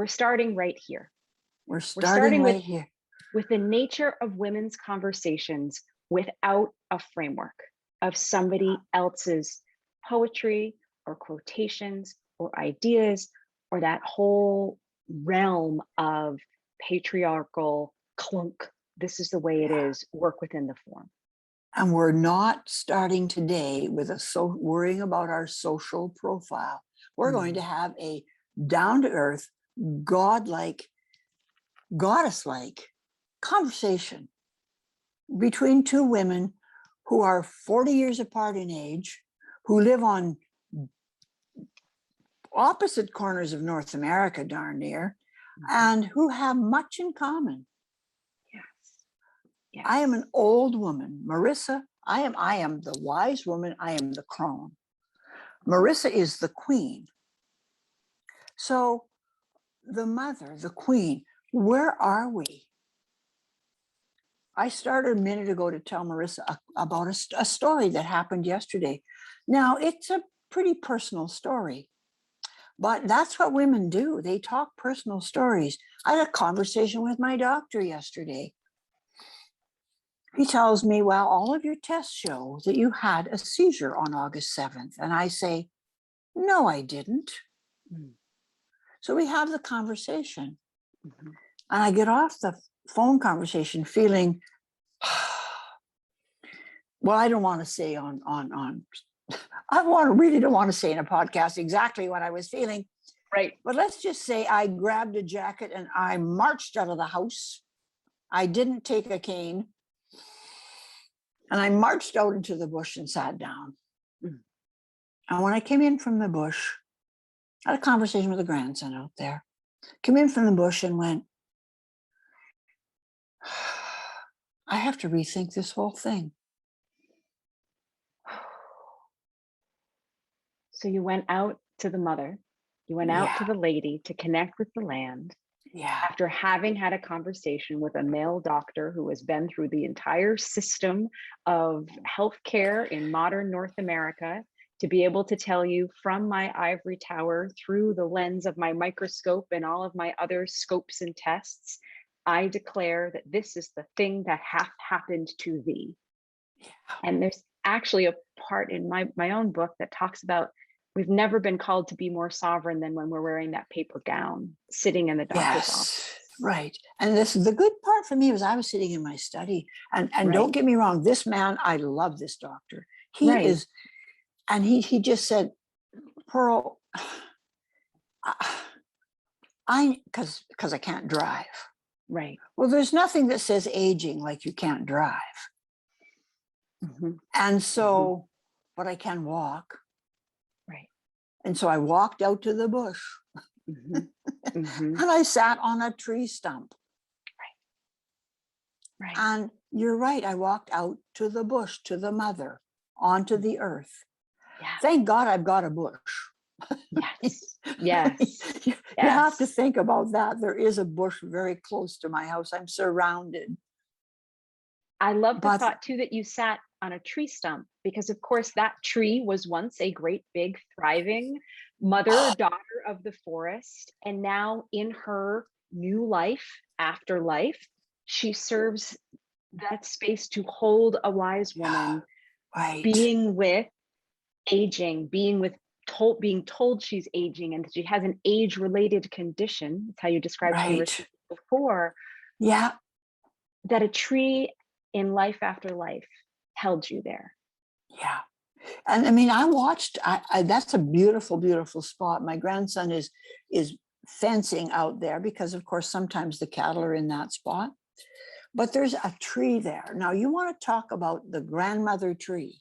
we're starting right here. We're starting right with, here. with the nature of women's conversations without a framework of somebody else's poetry or quotations or ideas or that whole realm of patriarchal clunk. This is the way it is, work within the form. And we're not starting today with worrying about our social profile. We're going to have a down-to-earth, godlike, goddess-like conversation between two women who are 40 years apart in age, who live on opposite corners of North America, darn near, and who have much in common. Yes. I am an old woman. Marisa, I am the wise woman. I am the crone. Marisa is the queen. So the mother, the queen, where are we? I started a minute ago to tell Marisa about a story that happened yesterday. Now, it's a pretty personal story, but that's what women do. They talk personal stories. I had a conversation with my doctor yesterday. He tells me, well, all of your tests show that you had a seizure on August 7th. And I say, no, I didn't. So we have the conversation. And I get off the phone conversation feeling, well, I don't want to say really don't want to say in a podcast exactly what I was feeling. Right. But let's just say I grabbed a jacket and I marched out of the house. I didn't take a cane. And I marched out into the bush and sat down. And when I came in from the bush, I had a conversation with a grandson out there. Came in from the bush and went, I have to rethink this whole thing. So you went out to the mother, you went out to the lady to connect with the land. After having had a conversation with a male doctor who has been through the entire system of healthcare in modern North America, to be able to tell you from my ivory tower through the lens of my microscope and all of my other scopes and tests, I declare that this is the thing that hath happened to thee. And there's actually a part in my own book that talks about we've never been called to be more sovereign than when we're wearing that paper gown, sitting in the doctor's office. Right. And this, the good part for me was I was sitting in my study, and don't get me wrong, this man, I love this doctor. He is, and he just said, Pearl, because I can't drive. Right. Well, there's nothing that says aging like you can't drive. And so, but I can walk. Right. And so I walked out to the bush. And I sat on a tree stump. Right. And you're right. I walked out to the bush, to the mother, onto the earth. Thank God I've got a bush. Yes. You have to think about that. There is a bush very close to my house. I'm surrounded. I love the thought too that you sat on a tree stump, because of course that tree was once a great big thriving mother-daughter of the forest. And now in her new life, afterlife, she serves that space to hold a wise woman, being with aging, being told she's aging and that she has an age-related condition. That's how you described Marisa before. Yeah. That a tree in life after life held you there. Yeah. And I mean, I watched, that's a beautiful, beautiful spot. My grandson is fencing out there because of course, sometimes the cattle are in that spot, but there's a tree there. Now you want to talk about the grandmother tree.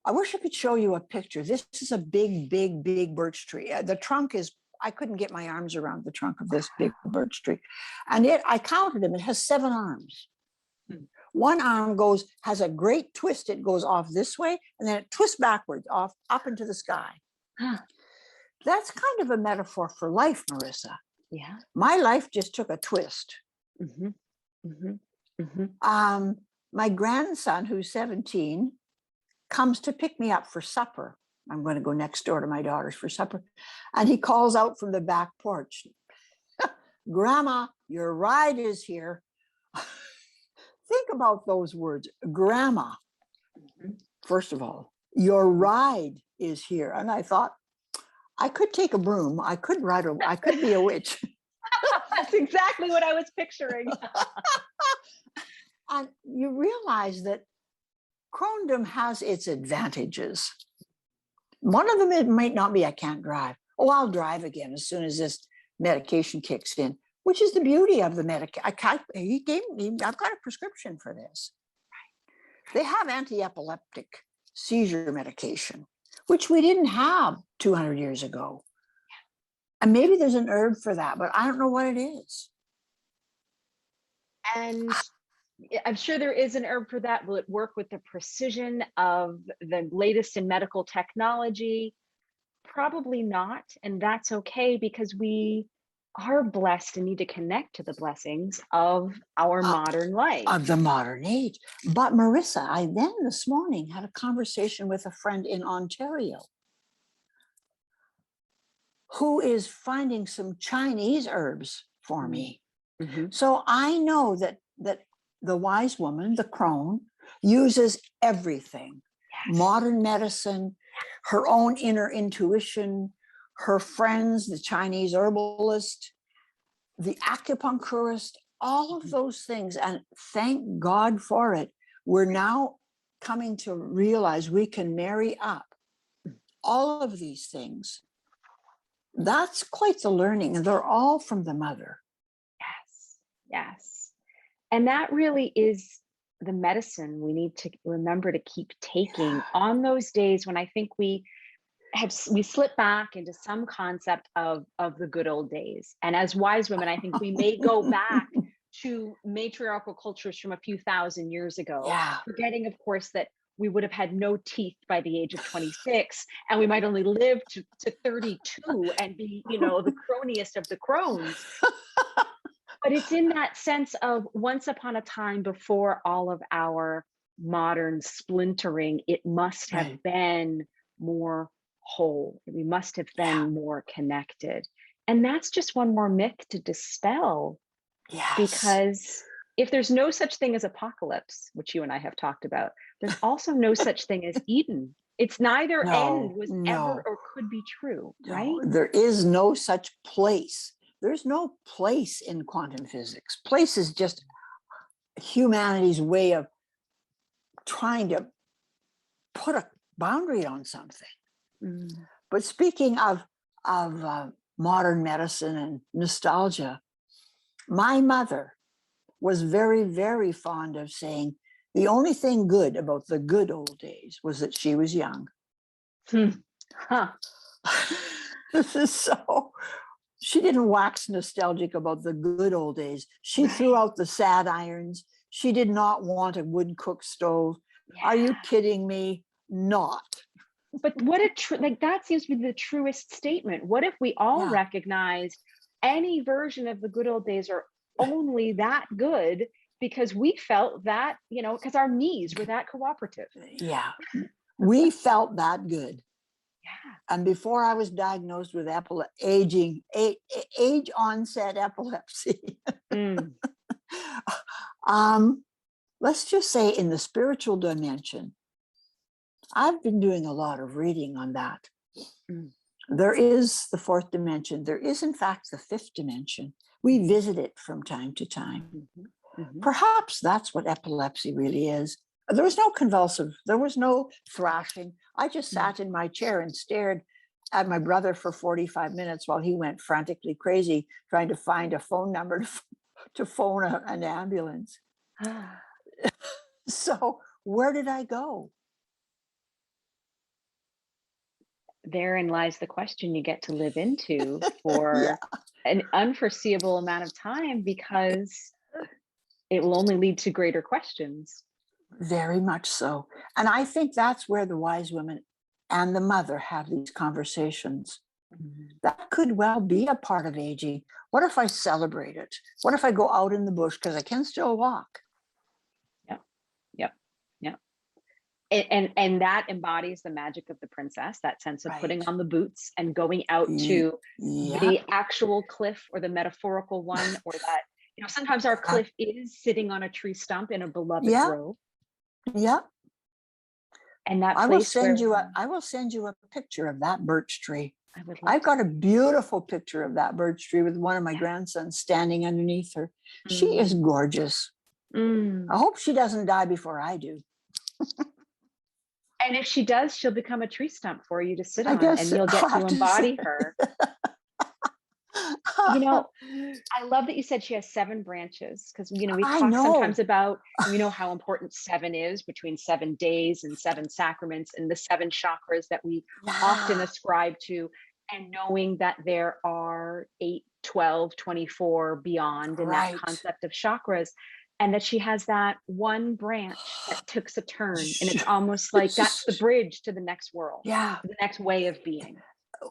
I wish I could show you a picture. This is a big, big, big birch tree. The trunk is, I couldn't get my arms around the trunk of this big birch tree. And I counted them, it has 7 arms. One arm has a great twist. It goes off this way, and then it twists backwards off up into the sky. That's kind of a metaphor for life, Marisa. Yeah. My life just took a twist. My grandson, who's 17, comes to pick me up for supper I'm going to go next door to my daughters for supper. And he calls out from the back porch, Grandma, your ride is here. Think about those words, Grandma. First of all, your ride is here. And I thought, I could take a broom. I could be a witch. That's exactly what I was picturing. And you realize that Crondom has its advantages. One of them, it might not be I can't drive. Oh, I'll drive again as soon as this medication kicks in, which is the beauty of the medication. I've got a prescription for this. They have anti-epileptic seizure medication, which we didn't have 200 years ago. And maybe there's an herb for that, but I don't know what it is. And I'm sure there is an herb for that. Will it work with the precision of the latest in medical technology? Probably not. And that's okay, because we are blessed and need to connect to the blessings of our modern life. Of the modern age. But Marisa, I then this morning had a conversation with a friend in Ontario who is finding some Chinese herbs for me. Mm-hmm. So I know that the wise woman, the crone, uses everything. Yes. Modern medicine, her own inner intuition, her friends, the Chinese herbalist, the acupuncturist, all of those things. And thank God for it. We're now coming to realize we can marry up all of these things. That's quite the learning. And they're all from the mother. Yes, yes. And that really is the medicine we need to remember to keep taking on those days when I think we slip back into some concept of the good old days. And as wise women, I think we may go back to matriarchal cultures from a few thousand years ago, forgetting, of course, that we would have had no teeth by the age of 26, and we might only live to 32 and be, the croniest of the crones. But it's in that sense of once upon a time, before all of our modern splintering, it must have been more whole. We must have been more connected. And that's just one more myth to dispel. Yes. Because if there's no such thing as apocalypse, which you and I have talked about, there's also no such thing as Eden. It's neither end was ever or could be true, right? There is no such place. There's no place in quantum physics. Place is just humanity's way of trying to put a boundary on something. Mm. But speaking of modern medicine and nostalgia, my mother was very, very fond of saying the only thing good about the good old days was that she was young. Huh. So she didn't wax nostalgic about the good old days. She threw out the sad irons. She did not want a wood cook stove. Yeah. Are you kidding me? Not. But what that seems to be the truest statement. What if we all recognized any version of the good old days are only that good because we felt that, because our knees were that cooperative. Yeah. We felt that good. Yeah. And before I was diagnosed with age onset epilepsy, let's just say in the spiritual dimension, I've been doing a lot of reading on that. There is the fourth dimension. There is, in fact, the fifth dimension. We visit it from time to time. Perhaps that's what epilepsy really is. There was no convulsive. There was no thrashing. I just sat in my chair and stared at my brother for 45 minutes while he went frantically crazy trying to find a phone number to phone an ambulance. So where did I go? Therein lies the question you get to live into for an unforeseeable amount of time, because it will only lead to greater questions. Very much so. And I think that's where the wise women and the mother have these conversations. That could well be a part of aging. What if I celebrate it? What if I go out in the bush, because I can still walk? Yep. And that embodies the magic of the princess, that sense of putting Right. on the boots and going out to the Yep. actual cliff or the metaphorical one, or that, sometimes our Yep. cliff is sitting on a tree stump in a beloved Yep. grove, Yep. and that place where I will send you a picture of that birch tree. I would love I've to got a see. beautiful picture of that birch tree with one of my Yeah. grandsons standing underneath her. She is Mm. gorgeous. I Mm. hope she doesn't die before I do. And if she does, she'll become a tree stump for you to sit I on, guess and you'll I'll get to have to say. embody her. You know, I love that you said she has 7 branches, because, we I talk sometimes know. about, how important 7 is, between 7 days and 7 sacraments and the 7 chakras that we often Yeah. ascribe to, and knowing that there are 8, 12, 24 beyond in that Right. concept of chakras, and that she has that one branch that took a turn, and it's almost like that's the bridge to the next world, Yeah. to the next way of being.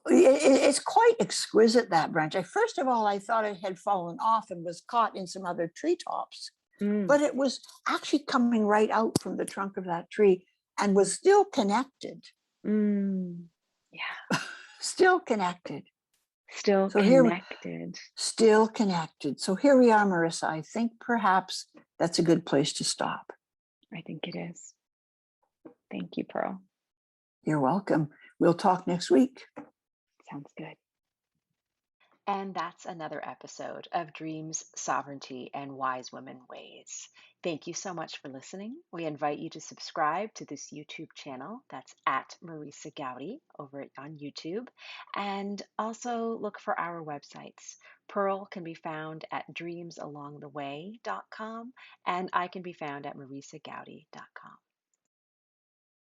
It's quite exquisite, that branch. First of all, I thought it had fallen off and was caught in some other treetops, Mm, but it was actually coming right out from the trunk of that tree and was still connected, mm. Yeah. still connected. Still So here, connected. still connected. So here we are, Marissa. I think perhaps that's a good place to stop. I think it is. Thank you, Pearl. You're welcome. We'll talk next week. Sounds good. And that's another episode of Dreams, Sovereignty, and Wise Women Ways. Thank you so much for listening. We invite you to subscribe to this YouTube channel. That's at Marisa Goudy over on YouTube. And also look for our websites. Pearl can be found at dreamsalongtheway.com, and I can be found at marisagoudy.com.